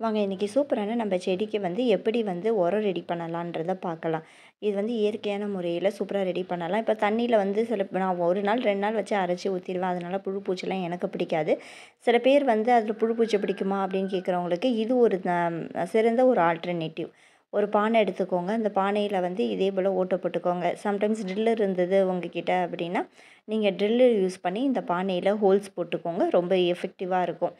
வாங்க இன்றைக்கி சூப்பரான நம்ம செடிக்கு வந்து எப்படி வந்து உரம் ரெடி பண்ணலான்றதை பார்க்கலாம். இது வந்து இயற்கையான முறையில் சூப்பராக ரெடி பண்ணலாம். இப்போ தண்ணியில் வந்து நான் ஒரு நாள் 2 நாள் வச்சு அரைச்சி ஊற்றிடுவேன். அதனால் புழு பூச்சிலாம் எனக்கு பிடிக்காது. சில பேர் வந்து அதில் புழு பூச்சி பிடிக்குமா அப்படின்னு கேட்குறவங்களுக்கு இது ஒரு சிறந்த ஒரு ஆல்டர்னேட்டிவ். ஒரு பானை எடுத்துக்கோங்க. அந்த பானையில் வந்து இதே போல் ஓட்டை போட்டுக்கோங்க. சம்டைம்ஸ் ட்ரில்லர் இருந்தது உங்ககிட்ட அப்படின்னா நீங்கள் ட்ரில்லர் யூஸ் பண்ணி இந்த பானையில் ஹோல்ஸ் போட்டுக்கோங்க. ரொம்ப எஃபெக்டிவாக இருக்கும்.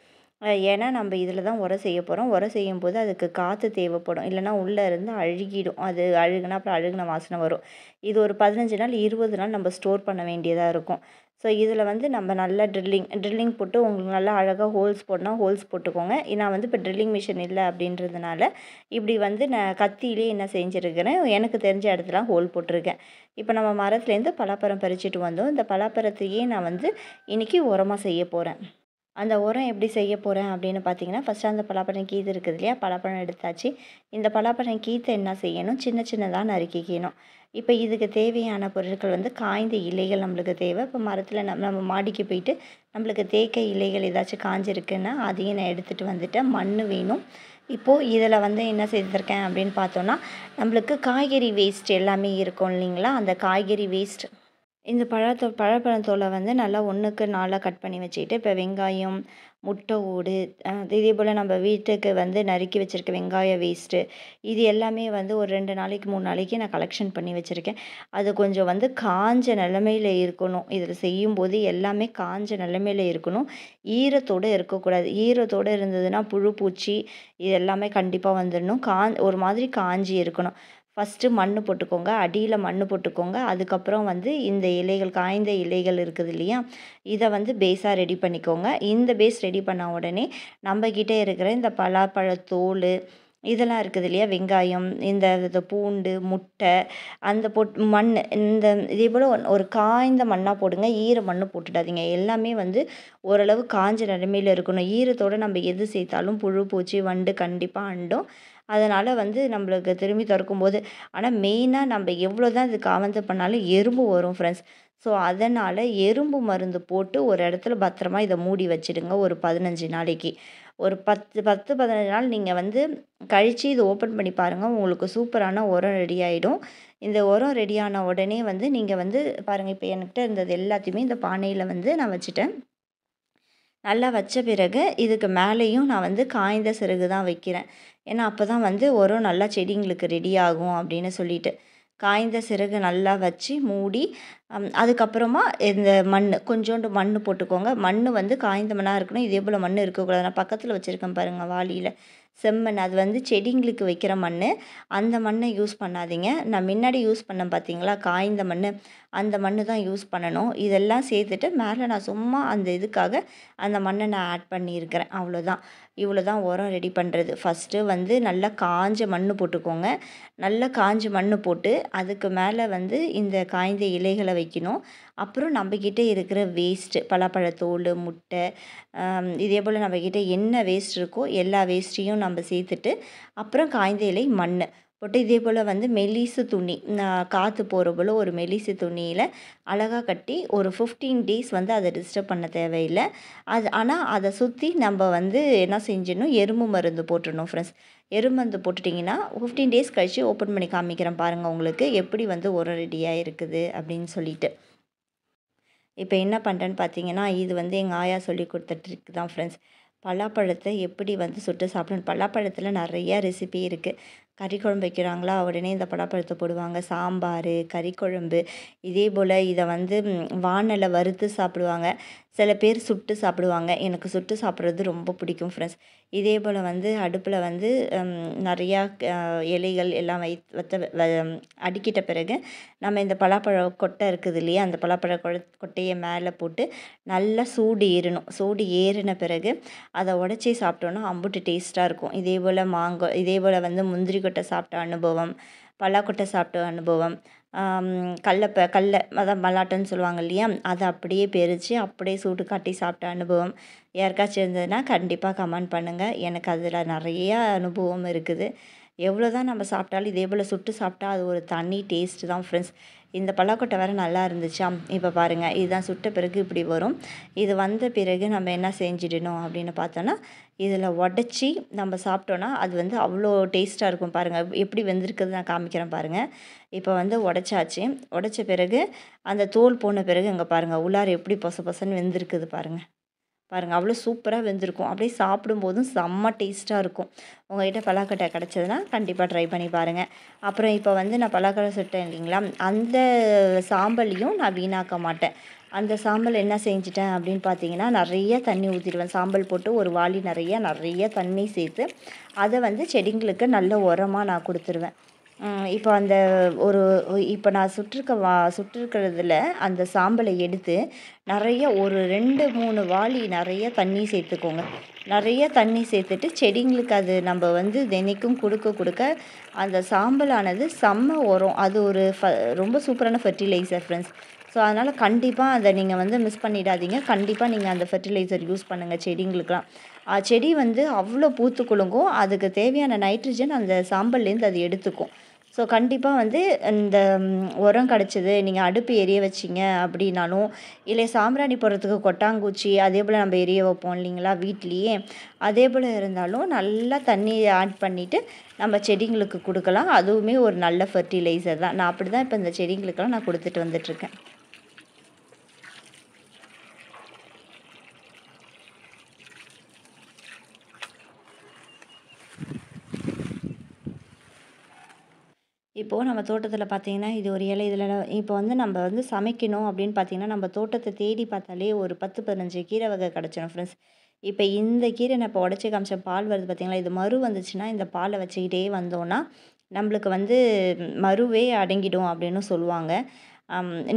ஏன்னா நம்ம இதில் தான் உரம் செய்ய போகிறோம். உரம் செய்யும்போது அதுக்கு காற்று தேவைப்படும். இல்லைனா உள்ளே இருந்து அழுகிடும். அது அழுகுனா அப்புறம் அழுகுன வாசனை வரும். இது ஒரு 15 நாள் 20 நாள் நம்ம ஸ்டோர் பண்ண வேண்டியதாக இருக்கும். ஸோ இதில் வந்து நம்ம நல்லா ட்ரில்லிங் போட்டு உங்களுக்கு நல்லா அழகாக ஹோல்ஸ் போடணும், ஹோல்ஸ் போட்டுக்கோங்க. நான் வந்து இப்போ ட்ரில்லிங் மிஷின் இல்லை அப்படின்றதுனால இப்படி வந்து நான் கத்தியிலே என்ன செஞ்சுருக்கிறேன், எனக்கு தெரிஞ்ச இடத்துல ஹோல் போட்டிருக்கேன். இப்போ நம்ம மரத்துலேருந்து பலாப்பழம் பறிச்சுட்டு வந்தோம். இந்த பலாப்பழத்தையே நான் வந்து இன்றைக்கி உரமாக செய்ய போகிறேன். அந்த உரம் எப்படி செய்ய போகிறேன் அப்படின்னு பார்த்தீங்கன்னா, ஃபஸ்ட்டு அந்த பலாப்பழம் கீத்து இருக்குது இல்லையா? பலாப்பழம் எடுத்தாச்சு. இந்த பலாப்பழம் கீத்தை என்ன செய்யணும், சின்ன சின்னதாக நறுக்கிக்கணும். இப்போ இதுக்கு தேவையான பொருட்கள் வந்து காய்ந்த இலைகள் நம்மளுக்கு தேவை. இப்போ மரத்தில் நம்ம மாடிக்கு போயிட்டு நம்மளுக்கு தேக்க இலைகள் ஏதாச்சும் காஞ்சிருக்குன்னா அதையும் நான் எடுத்துகிட்டு வந்துட்டேன். மண் வேணும். இப்போது இதில் வந்து என்ன செய்திருக்கேன் அப்படின்னு பார்த்தோன்னா, நம்மளுக்கு காய்கறி வேஸ்ட் எல்லாமே இருக்கும் இல்லைங்களா? அந்த காய்கறி வேஸ்ட் இந்த பழப்பழத்தோலை வந்து நல்லா 1க்கு 4 கட் பண்ணி வச்சுக்கிட்டு, இப்போ வெங்காயம், முட்டை ஓடு, இதே போல் நம்ம வீட்டுக்கு வந்து நறுக்கி வச்சுருக்க வெங்காய வேஸ்ட்டு, இது எல்லாமே வந்து ஒரு 2 நாளைக்கு 3 நாளைக்கு நான் கலெக்ஷன் பண்ணி வச்சுருக்கேன். அது கொஞ்சம் வந்து காஞ்ச நிலமையில இருக்கணும். இதில் செய்யும்போது எல்லாமே காஞ்ச நிலமையில இருக்கணும். ஈரத்தோடு இருக்கக்கூடாது. ஈரத்தோடு இருந்ததுன்னா புழு பூச்சி இது எல்லாமே கண்டிப்பாக வந்துடணும். ஒரு மாதிரி காஞ்சி இருக்கணும். ஃபஸ்ட்டு மண் போட்டுக்கோங்க. அடியில் மண் போட்டுக்கோங்க. அதுக்கப்புறம் வந்து இந்த இலைகள் காய்ந்த இலைகள் இருக்குது இல்லையா? இதை வந்து பேஸாக ரெடி பண்ணிக்கோங்க. இந்த பேஸ் ரெடி பண்ண உடனே நம்மக்கிட்ட இருக்கிற இந்த பலாப்பழத்தோல் இதெல்லாம் இருக்குது இல்லையா? வெங்காயம், இந்த பூண்டு, முட்டை, அந்த மண் இந்த இதே போல் ஒரு காய்ந்த மண்ணாக போடுங்க. ஈர மண் போட்டுடாதீங்க. எல்லாமே வந்து ஓரளவு காஞ்ச நிலைமையில் இருக்கணும். ஈரத்தோடு நம்ம எது சேர்த்தாலும் புழு பூச்சி வண்டு கண்டிப்பாக அண்டும். அதனால் வந்து நம்மளுக்கு திரும்பி திறக்கும்போது ஆனால் மெயினாக நம்ம எவ்வளோ தான் இது காவந்து பண்ணாலும் எறும்பு வரும் ஃப்ரெண்ட்ஸ். ஸோ அதனால் எறும்பு மருந்து போட்டு ஒரு இடத்துல பத்திரமா இதை மூடி வச்சுடுங்க ஒரு 15 நாளைக்கு. ஒரு 15 நாள் நீங்கள் வந்து கழித்து இதை ஓப்பன் பண்ணி பாருங்கள். உங்களுக்கு சூப்பரான உரம் ரெடி ஆகிடும். இந்த உரம் ரெடியான உடனே வந்து நீங்கள் வந்து பாருங்கள், இப்போ என்கிட்ட இருந்தது எல்லாத்தையுமே இந்த பானையில் வந்து நான் வச்சுட்டேன். நல்லா வச்ச பிறகு இதுக்கு மேலேயும் நான் வந்து காய்ந்த சிறகு தான் வைக்கிறேன். ஏன்னா அப்போ தான் வந்து உரம் நல்லா செடிங்களுக்கு ரெடி ஆகும் அப்படின்னு சொல்லிட்டு. காய்ந்த சிறகு நல்லா வச்சு மூடி அதுக்கப்புறமா இந்த கொஞ்சோண்டு மண் போட்டுக்கோங்க. மண் வந்து காய்ந்த மண்ணாக இருக்கணும். இதே போல் மண் இருக்கக்கூடாது. நான் பக்கத்தில் வச்சுருக்கேன் பாருங்கள் வாளியில் செம்மண். அது வந்து செடிங்களுக்கு வைக்கிற மண். அந்த மண்ணை யூஸ் பண்ணாதீங்க. நான் முன்னாடி யூஸ் பண்ணேன் பார்த்தீங்களா காய்ந்த மண், அந்த மண் தான் யூஸ் பண்ணணும். இதெல்லாம் சேர்த்துட்டு மேலே நான் சும்மா அந்த இதுக்காக அந்த மண்ணை நான் ஆட் பண்ணியிருக்கிறேன். அவ்வளோதான். இவ்வளோ தான் உரம் ரெடி பண்ணுறது. ஃபஸ்ட்டு வந்து நல்லா காஞ்ச மண் போட்டுக்கோங்க. நல்லா காஞ்ச மண் போட்டு அதுக்கு மேலே வந்து இந்த காய்ந்த இலைகளை வைக்கணும். அப்புறம் நம்மக்கிட்ட இருக்கிற வேஸ்ட்டு பலாப்பழத்தோல், முட்டை, இதே போல் நம்மக்கிட்ட என்ன வேஸ்ட் இருக்கோ எல்லா வேஸ்ட்டையும் நம்ம சேர்த்துட்டு அப்புறம் காய்ந்த இலை மண் போட்டு இதே போல் வந்து மெலிசு துணி காற்று போகிற போல் ஒரு மெலிசு துணியில் அழகாக கட்டி ஒரு 15 டேஸ் வந்து அதை டிஸ்டர்ப் பண்ண தேவையில்லை. ஆனால் அதை சுற்றி நம்ம வந்து என்ன செஞ்சிடணும், எறும்பு மருந்து போட்டுடணும் ஃப்ரெண்ட்ஸ். எறும்பு மருந்து போட்டுட்டிங்கன்னா 15 டேஸ் கழித்து ஓப்பன் பண்ணி காமிக்கிறேன் பாருங்கள் உங்களுக்கு எப்படி வந்து உரம் ரெடியாக இருக்குது அப்படின்னு சொல்லிட்டு. இப்போ என்ன பண்ணுறேன்னு பார்த்தீங்கன்னா, இது வந்து எங்கள் ஆயா சொல்லி கொடுத்த ட்ரிக் தான் ஃப்ரெண்ட்ஸ். பலாப்பழத்தை எப்படி வந்து சுட்டு சாப்பிடணும். பலாப்பழத்தில் நிறையா ரெசிபி இருக்குது. கறி குழம்பு வைக்கிறாங்களா உடனே இந்த பலாப்பழத்தை போடுவாங்க. சாம்பார், கறி குழம்பு, இதே போல் இதை வந்து வாணலில் வறுத்து சாப்பிடுவாங்க. சில பேர் சுட்டு சாப்பிடுவாங்க. எனக்கு சுட்டு சாப்பிட்றது ரொம்ப பிடிக்கும் ஃப்ரெண்ட்ஸ். இதே போல் வந்து அடுப்பில் வந்து நிறையா இலைகள் எல்லாம் அடுக்கிட்ட பிறகு நம்ம இந்த பலாப்பழ கொட்டை இருக்குது இல்லையா? அந்த பலாப்பழ கொட்டையை மேலே போட்டு நல்லா சூடு ஏறணும். சூடு ஏறின பிறகு அதை உடச்சி சாப்பிட்டோன்னா அம்புட்டு டேஸ்ட்டாக இருக்கும். இதே போல் இதே போல் வந்து முந்திரி கொட்டை சாப்பிட்ட அனுபவம், பலாக்கொட்டை சாப்பிட்ட அனுபவம், கடல அதான் மல்லாட்டன்னு சொல்லுவாங்க இல்லையா? அதை அப்படியே பறித்து அப்படியே சூடு காட்டி சாப்பிட்ட அனுபவம் யாருக்காச்சும் இருந்ததுன்னா கண்டிப்பாக கமெண்ட் பண்ணுங்கள். எனக்கு அதில் நிறையா அனுபவம் இருக்குது. எவ்வளோ தான் நம்ம சாப்பிட்டாலும் இதே போல் சுட்டு சாப்பிட்டா அது ஒரு தனி டேஸ்ட்டு தான் ஃப்ரெண்ட்ஸ். இந்த பலாக்கொட்டை வேறு நல்லா இருந்துச்சா, இப்போ பாருங்கள் இதுதான் சுட்ட பிறகு இப்படி வரும். இது வந்த பிறகு நம்ம என்ன செஞ்சிடணும் அப்படின்னு பார்த்தோன்னா, இதில் உடச்சி நம்ம சாப்பிட்டோன்னா அது வந்து அவ்வளோ டேஸ்ட்டாக இருக்கும். பாருங்கள் எப்படி வெந்திருக்குது நான் காமிக்கிறேன் பாருங்கள். இப்போ வந்து உடச்சாச்சு. உடச்ச பிறகு அந்த தோல் போன பிறகு இங்கே பாருங்கள் உள்ளார எப்படி பொச பொசன்னு வெந்திருக்குது பாருங்கள். பாருங்கள் அவ்வளோ சூப்பராக வெந்திருக்கும். அப்படியே சாப்பிடும்போதும் செம்ம டேஸ்ட்டாக இருக்கும். உங்கள்கிட்ட பலாக்கொட்டை கிடச்சதுன்னா கண்டிப்பாக ட்ரை பண்ணி பாருங்கள். அப்புறம் இப்போ வந்து நான் பலாக்கொட்டை சுட்டேன் இல்லைங்களா, அந்த சாம்பலையும் நான் வீணாக்க மாட்டேன். அந்த சாம்பல் என்ன செஞ்சுட்டேன் அப்படின்னு பார்த்தீங்கன்னா, நிறைய தண்ணி ஊற்றிடுவேன். சாம்பல் போட்டு ஒரு வாளி நிறைய தண்ணி சேர்த்து அதை வந்து செடிங்களுக்கு நல்ல உரமாக நான் கொடுத்துருவேன். இப்போ அந்த இப்போ நான் சுட்டிருக்கிறதுல அந்த சாம்பலை எடுத்து நிறைய ஒரு 2, 3 வாளி நிறைய தண்ணி சேர்த்துக்கோங்க. நிறைய தண்ணி சேர்த்துட்டு செடிங்களுக்கு அது நம்ம வந்து தினைக்கும் கொடுக்க அந்த சாம்பலானது செம்ம உரம். அது ஒரு ரொம்ப சூப்பரான ஃபெர்டிலைசர் ஃப்ரெண்ட்ஸ். ஸோ அதனால் கண்டிப்பாக அதை நீங்கள் வந்து மிஸ் பண்ணிடாதீங்க. கண்டிப்பாக நீங்கள் அந்த ஃபெர்டிலைசர் யூஸ் பண்ணுங்கள் செடிங்களுக்கெலாம். செடி வந்து அவ்வளோ பூத்து குலுங்கும். அதுக்கு தேவையான நைட்ரஜன் அந்த சாம்பல்லேருந்து அது எடுத்துக்கும். ஸோ கண்டிப்பாக வந்து இந்த உரம் கிடச்சிது, நீங்கள் அடுப்பு எரிய வச்சிங்க அப்படின்னாலும், இல்லை சாம்பிராணி போடுறதுக்கு கொட்டாங்குச்சி அதே போல் நம்ம எரிய வைப்போம் இல்லைங்களா வீட்லேயே, அதே போல் இருந்தாலும் நல்லா தண்ணி ஆட் பண்ணிவிட்டு நம்ம செடிங்களுக்கு கொடுக்கலாம். அதுவுமே ஒரு நல்ல ஃபெர்டிலைசர் தான். நான் அப்படி தான் இப்போ இந்த செடிங்களுக்கெல்லாம் நான் கொடுத்துட்டு வந்துட்டுருக்கேன். இப்போது நம்ம தோட்டத்தில் பார்த்தீங்கன்னா இது ஒரு இலை, இதில் இப்போ வந்து நம்ம வந்து சமைக்கணும் அப்படின்னு பார்த்தீங்கன்னா, நம்ம தோட்டத்தை தேடி பார்த்தாலே ஒரு 10, 15 கீரை வகை கிடச்சிடும் ஃப்ரெண்ட்ஸ். இப்போ இந்த கீரை நான் இப்போ உடச்சி காமிச்சேன், பால் வருது பார்த்தீங்களா, இது மரு வந்துச்சுன்னா இந்த பாலை வச்சுக்கிட்டே வந்தோன்னா நம்மளுக்கு வந்து மருவே அடங்கிடும் அப்படின்னு சொல்லுவாங்க.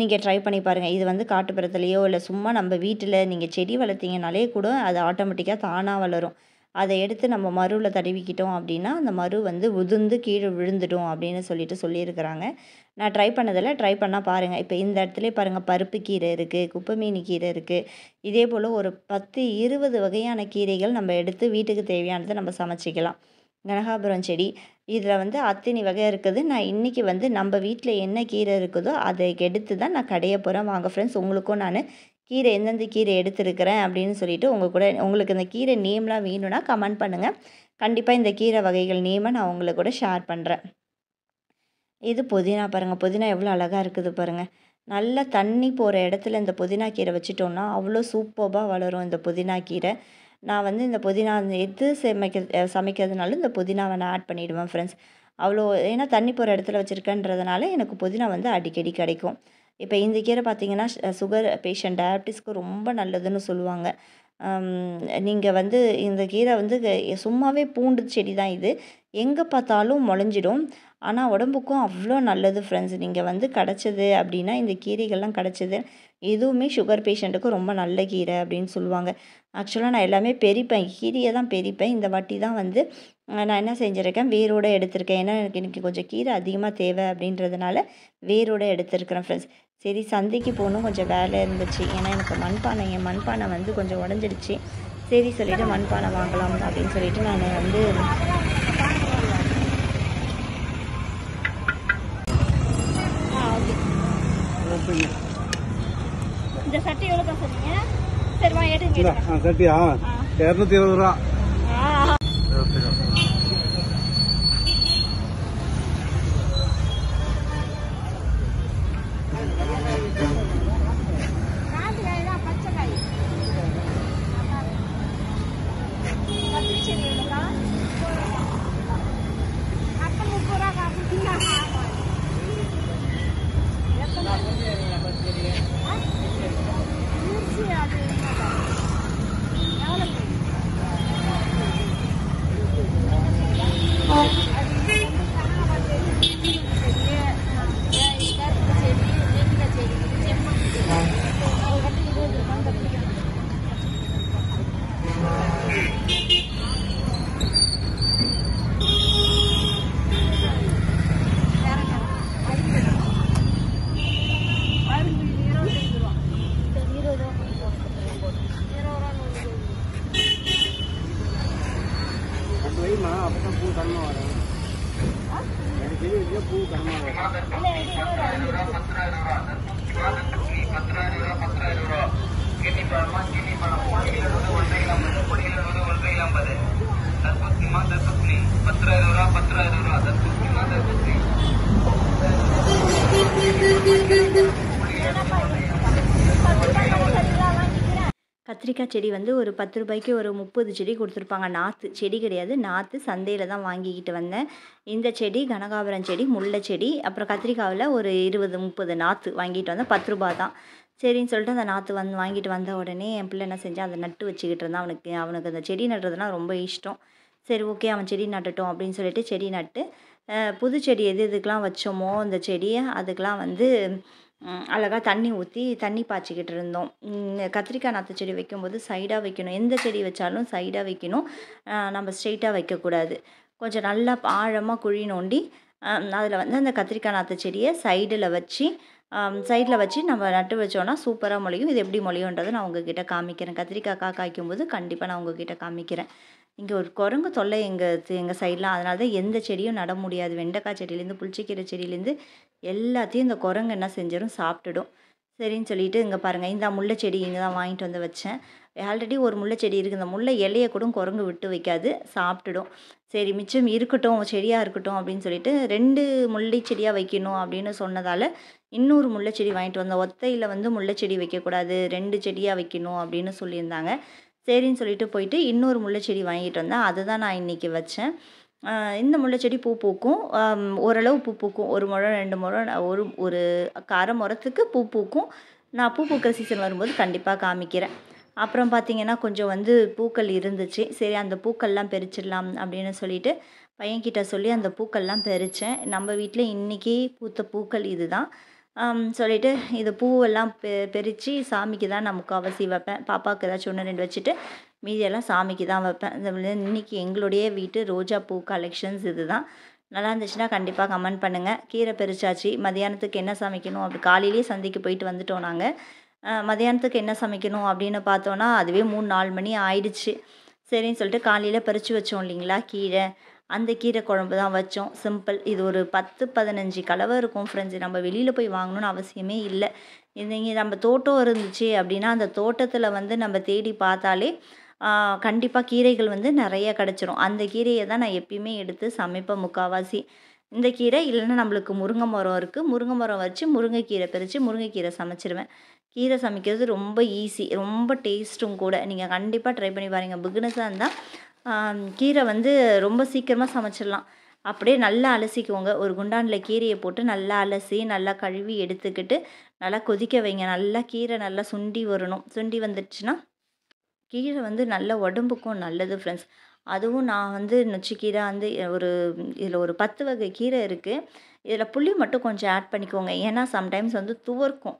நீங்கள் ட்ரை பண்ணி பாருங்கள். இது வந்து காட்டுப்புறத்துலேயோ இல்லை சும்மா நம்ம வீட்டில் நீங்கள் செடி வளர்த்தீங்கனாலே கூட அது ஆட்டோமேட்டிக்காக தானாக வளரும். அதை எடுத்து நம்ம மருவில் தடவிக்கிட்டோம் அப்படின்னா அந்த மரு வந்து உதிர்ந்து கீழே விழுந்துடும் அப்படின்னு சொல்லியிருக்கிறாங்க. நான் ட்ரை பண்ணதில்லை, ட்ரை பண்ணால் பாருங்கள். இப்போ இந்த இடத்துலே பாருங்கள் பருப்பு கீரை இருக்குது, குப்பைமேனி கீரை இருக்குது. இதே போல் ஒரு 10, 20 வகையான கீரைகள் நம்ம எடுத்து வீட்டுக்கு தேவையானதை நம்ம சமைச்சிக்கலாம். கனகாபுரம் செடி இதில் வந்து அத்தனை வகை இருக்குது. நான் இன்றைக்கி வந்து நம்ம வீட்டில் என்ன கீரை இருக்குதோ அதை எடுத்து தான் நான் கடைய போகிறேன். வாங்க ஃப்ரெண்ட்ஸ், உங்களுக்கும் நான் கீரை எந்தெந்த கீரை எடுத்துருக்கிறேன் அப்படின்னு சொல்லிட்டு உங்களுக்கு இந்த கீரை நேம்லாம் வேணும்னா கமெண்ட் பண்ணுங்கள். கண்டிப்பாக இந்த கீரை வகைகள் நேமை நான் உங்களுக்கு கூட ஷேர் பண்ணுறேன். இது புதினா பாருங்கள், புதினா எவ்வளோ அழகாக இருக்குது பாருங்கள். நல்லா தண்ணி போகிற இடத்துல இந்த புதினா கீரை வச்சுட்டோன்னா அவ்வளோ சூப்பராக வளரும் இந்த புதினா கீரை. நான் வந்து இந்த புதினா எது சமைக்கிறதுனாலும் இந்த புதினாவை நான் ஆட் பண்ணிவிடுவேன் ஃப்ரெண்ட்ஸ். அவ்வளோ ஏன்னா தண்ணி போகிற இடத்துல வச்சுருக்கேன்றதுனால எனக்கு புதினா வந்து அடிக்கடி கிடைக்கும். இப்போ இந்த கீரை பார்த்தீங்கன்னா சுகர் பேஷண்ட் டயபிட்டிஸ்க்கு ரொம்ப நல்லதுன்னு சொல்லுவாங்க. நீங்கள் வந்து இந்த கீரை வந்து சும்மாவே பூண்டு செடி தான் இது, எங்கே பார்த்தாலும் முளைஞ்சிடும். ஆனால் உடம்புக்கும் அவ்வளோ நல்லது ஃப்ரெண்ட்ஸ். நீங்கள் வந்து கிடச்சது அப்படின்னா இந்த கீரைகள்லாம் கிடச்சது எதுவுமே சுகர் பேஷண்ட்டுக்கு ரொம்ப நல்ல கீரை அப்படின்னு சொல்லுவாங்க. ஆக்சுவலாக நான் எல்லாமே பெரிப்பேன், கீரையை தான் பெரிப்பேன். இந்த வாட்டி தான் வந்து நான் என்ன செஞ்சுருக்கேன், வேரோடு எடுத்திருக்கேன். ஏன்னா எனக்கு இன்றைக்கி கொஞ்சம் கீரை அதிகமாக தேவை அப்படின்றதுனால வேரோடு எடுத்திருக்கிறேன் ஃப்ரெண்ட்ஸ். சரி சந்தைக்கு போகணும், கொஞ்சம் வேலை இருந்துச்சு. ஏன்னா எனக்கு என் மண்பானை வந்து கொஞ்சம் உடஞ்சிடுச்சு. சரி சொல்லிவிட்டு மண்பானை வாங்கலாம் அப்படின்னு சொல்லிட்டு நான் வந்து இந்த சட்டி எவ்வளோ தான் சொன்னீங்க? சரி வா எடுங்க. சட்டியா 220 ரூபா. அப்பதான் பூ தண்ணி வரும். பூ கனமா இல்லை இது இன்னொரு கத்திரிக்காய் செடி வந்து ஒரு 10 ரூபாய்க்கு ஒரு 30 செடி கொடுத்துருப்பாங்க. நாற்று செடி கிடையாது, நாற்று சந்தையில் தான் வாங்கிக்கிட்டு வந்தேன். இந்த செடி கனகாபரம் செடி, முல்லை செடி, அப்புறம் கத்திரிக்காவில் ஒரு 20 30 நாற்று வாங்கிட்டு வந்தேன். 10 ரூபா தான். சரின்னு சொல்லிட்டு அந்த நாற்று வாங்கிட்டு வந்த உடனே என் பிள்ளை என்ன செஞ்சான், அதை நட்டு வச்சுக்கிட்டு இருந்தான். அவனுக்கு அந்த செடி நடுறதுனா ரொம்ப இஷ்டம். சரி ஓகே அவன் செடி நட்டுட்டோம் அப்படின்னு சொல்லிட்டு செடி நட்டு புது செடி எதுக்கெலாம் வச்சோமோ அந்த செடியை அதுக்கெலாம் வந்து அழகாக தண்ணி ஊற்றி தண்ணி பாய்ச்சிக்கிட்டு இருந்தோம். கத்திரிக்காய் நாற்று செடி வைக்கும்போது சைடாக வைக்கணும். எந்த செடி வச்சாலும் சைடாக வைக்கணும். நம்ம ஸ்ட்ரெயிட்டாக வைக்கக்கூடாது. கொஞ்சம் நல்லா ஆழமாக குழி நோண்டி அதில் வந்து அந்த கத்திரிக்காய் நாற்று செடியை சைடில் வச்சு நம்ம நட்டு வச்சோன்னா சூப்பராக முளையும். இது எப்படி முளையுன்றதை நான் உங்ககிட்ட காமிக்கிறேன். கத்திரிக்காய் காய்க்கும்போது கண்டிப்பாக நான் உங்ககிட்ட காமிக்கிறேன். இங்கே ஒரு குரங்கு தொல்லை எங்கள் சைட்லாம். அதனால தான் எந்த செடியும் நட முடியாது. வெண்டைக்காய் செடியிலேருந்து புளிச்சக்கீரை செடியிலேருந்து எல்லாத்தையும் இந்த குரங்கு என்ன செஞ்சிடும், சாப்பிட்டுடும். சரின்னு சொல்லிட்டு இங்கே பாருங்கள், இந்த முல்லை செடி இங்கே தான் வாங்கிட்டு வந்து வச்சேன். ஆல்ரெடி ஒரு முல்லை செடி இருக்குது. இந்த முல்லை இலையை கூட குரங்கு விட்டு வைக்காது, சாப்பிட்டுடும். சரி மிச்சம் இருக்கட்டும், செடியாக இருக்கட்டும் அப்படின்னு சொல்லிட்டு 2 முல்லை செடியாக வைக்கணும் அப்படின்னு சொன்னதால் இன்னொரு முல்லை செடி வாங்கிட்டு வந்தேன். ஒத்தையில் வந்து முல்லை செடி வைக்கக்கூடாது, 2 செடியாக வைக்கணும் அப்படின்னு சொல்லியிருந்தாங்க. சரின்னு சொல்லிட்டு போயிட்டு இன்னொரு முல்லை செடி வாங்கிட்டு வந்தேன். அதுதான் நான் இன்றைக்கி வச்சேன். இந்த முல்லை செடி பூ பூக்கும். ஓரளவு பூ பூக்கும். 1 முழம் 2 முழம் ஒரு அரை முறத்துக்கு பூ பூக்கும். நான் பூ பூக்கிற சீசன் வரும்போது கண்டிப்பாக காமிக்கிறேன். அப்புறம் பார்த்திங்கன்னா கொஞ்சம் வந்து பூக்கள் இருந்துச்சு. சரி அந்த பூக்கள்லாம் பறிச்சிடலாம் அப்படின்னு சொல்லிட்டு பையன்கிட்ட சொல்லி அந்த பூக்கள்லாம் பறித்தேன். நம்ம வீட்டில் இன்றைக்கி பூத்த பூக்கள் இது தான். சொல்லிவிட்டு இது பூவெல்லாம் பறித்து சாமிக்கு தான் நான் முக்கால்வாசி வைப்பேன். பாப்பாவுக்கு ஏதாச்சும் 1 2 வச்சுட்டு மீதியெல்லாம் சாமிக்கு தான் வைப்பேன். இன்றைக்கி எங்களுடைய வீட்டு ரோஜா பூ கலெக்ஷன்ஸ் இது தான். நல்லா இருந்துச்சுன்னா கண்டிப்பாக கமெண்ட் பண்ணுங்கள். கீரை பறிச்சாச்சு. மதியானத்துக்கு என்ன சமைக்கணும் அப்படி காலையிலேயே சந்தைக்கு போயிட்டு வந்துட்டோம் நாங்கள். மதியானத்துக்கு என்ன சமைக்கணும் அப்படின்னு பார்த்தோன்னா அதுவே 3 4 மணி ஆயிடுச்சு. சரின்னு சொல்லிட்டு காலையில் பறித்து வச்சோம் இல்லைங்களா கீரை, அந்த கீரை குழம்பு தான் வச்சோம். சிம்பிள். இது ஒரு 10 15 கலவை இருக்கும் ஃப்ரெண்ட்ஸ். நம்ம வெளியில் போய் வாங்கணும்னு அவசியமே இல்லை. இங்கே நம்ம தோட்டம் இருந்துச்சு அப்படின்னா அந்த தோட்டத்தில் வந்து நம்ம தேடி பார்த்தாலே கண்டிப்பாக கீரைகள் வந்து நிறைய கிடச்சிரும். அந்த கீரையை தான் நான் எப்பயுமே எடுத்து சமைப்பேன் முக்கால்வாசி. இந்த கீரை இல்லைன்னா நம்மளுக்கு முருங்கை மரம் இருக்குது. முருங்கை மரம் வச்சு முருங்கைக்கீரை பறித்து முருங்கைக்கீரை சமைச்சிருவேன். கீரை சமைக்கிறது ரொம்ப ஈஸி, ரொம்ப டேஸ்ட்டும் கூட. நீங்கள் கண்டிப்பாக ட்ரை பண்ணி பாருங்கள். பிகினஸாக இருந்தால் கீரை வந்து ரொம்ப சீக்கிரமாக சமைச்சிடலாம். அப்படியே நல்லா அலசிக்கோங்க. ஒரு குண்டானில் கீரையை போட்டு நல்லா அலசி நல்லா கழுவி எடுத்துக்கிட்டு நல்லா கொதிக்க வைங்க. நல்லா கீரை நல்லா சுண்டி வரணும். சுண்டி வந்துடுச்சுன்னா கீரை வந்து நல்ல உடம்புக்கும் நல்லது ஃப்ரெண்ட்ஸ். அதுவும் நான் வந்து நொச்சிக்கீரை வந்து இதில் ஒரு 10 வகை கீரை இருக்குது. இதில் புளி மட்டும் கொஞ்சம் ஆட் பண்ணிக்கோங்க. ஏன்னா சம்டைம்ஸ் வந்து துவர்க்கும்.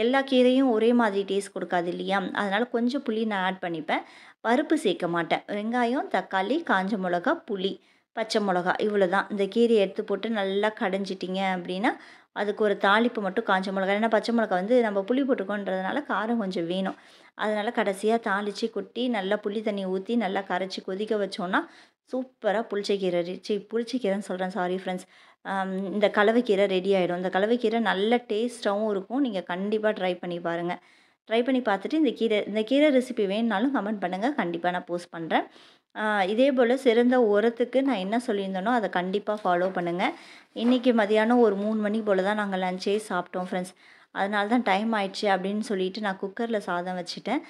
எல்லா கீரையும் ஒரே மாதிரி டேஸ்ட் கொடுக்காது இல்லையா? அதனால் கொஞ்சம் புளி நான் ஆட் பண்ணிப்பேன். பருப்பு சேர்க்க மாட்டேன். வெங்காயம், தக்காளி, காஞ்ச மிளகா, புளி, பச்சை மிளகா இவ்வளோ தான். இந்த கீரையை எடுத்து போட்டு நல்லா கடைஞ்சிட்டிங்க அப்படின்னா அதுக்கு ஒரு தாளிப்பு மட்டும் காஞ்ச மிளகா. ஏன்னா பச்சை மிளகா வந்து நம்ம புளி போட்டுக்கோன்றதுனால காரம் கொஞ்சம் வேணும். அதனால் கடைசியாக தாளித்து கொட்டி நல்லா புளி தண்ணி ஊற்றி நல்லா கரைச்சி கொதிக்க வச்சோன்னா சூப்பராக புளிச்சக்கீரைன்னு சொல்கிறேன், சாரி ஃப்ரெண்ட்ஸ். இந்த கலவைக்கீரை ரெடி ஆகிடும். இந்த கலவைக்கீரை நல்ல டேஸ்ட்டாகவும் இருக்கும். நீங்கள் கண்டிப்பாக ட்ரை பண்ணி பாருங்கள். ட்ரை பண்ணி பார்த்துட்டு இந்த கீரை ரெசிபி வேணுனாலும் கமெண்ட் பண்ணுங்கள். கண்டிப்பாக நான் போஸ்ட் பண்ணுறேன். இதே போல் சிறந்த உரத்துக்கு நான் என்ன சொல்லியிருந்தேனோ அதை கண்டிப்பாக ஃபாலோ பண்ணுங்கள். இன்றைக்கி மதியானம் ஒரு 3 மணி போல் தான் நாங்கள் லஞ்சே சாப்பிட்டோம் ஃப்ரெண்ட்ஸ். அதனால தான் டைம் ஆயிடுச்சு அப்படின்னு சொல்லிட்டு நான் குக்கரில் சாதம் வச்சுட்டேன்.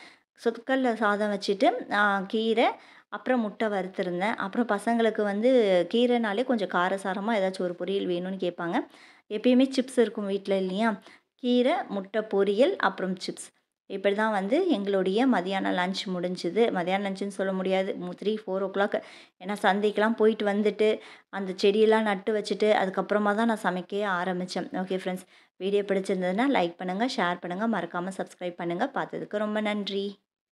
குக்கரில் சாதம் வச்சுட்டு கீரை அப்புறம் முட்டை வறுத்துருந்தேன். அப்புறம் பசங்களுக்கு வந்து கீரைனாலே கொஞ்சம் காரசாரமாக ஏதாச்சும் ஒரு பொரியல் வேணும்னு கேட்பாங்க. எப்பயுமே சிப்ஸ் இருக்கும் வீட்டில் இல்லையா? கீரை, முட்டை பொரியல், அப்புறம் சிப்ஸ். இப்படி தான் வந்து எங்களுடைய மதியானம் லஞ்ச் முடிஞ்சுது. மதியானம் லஞ்சுன்னு சொல்ல முடியாது, 3 4 o'clock. ஏன்னா சந்தைக்கெலாம் போயிட்டு வந்துட்டு அந்த செடியெல்லாம் நட்டு வச்சுட்டு அதுக்கப்புறமா தான் நான் சமைக்கவே ஆரம்பித்தேன். ஓகே ஃப்ரெண்ட்ஸ், வீடியோ பிடிச்சிருந்ததுன்னா லைக் பண்ணுங்கள், ஷேர் பண்ணுங்கள், மறக்காமல் சப்ஸ்கிரைப் பண்ணுங்கள். பார்த்ததுக்கு ரொம்ப நன்றி.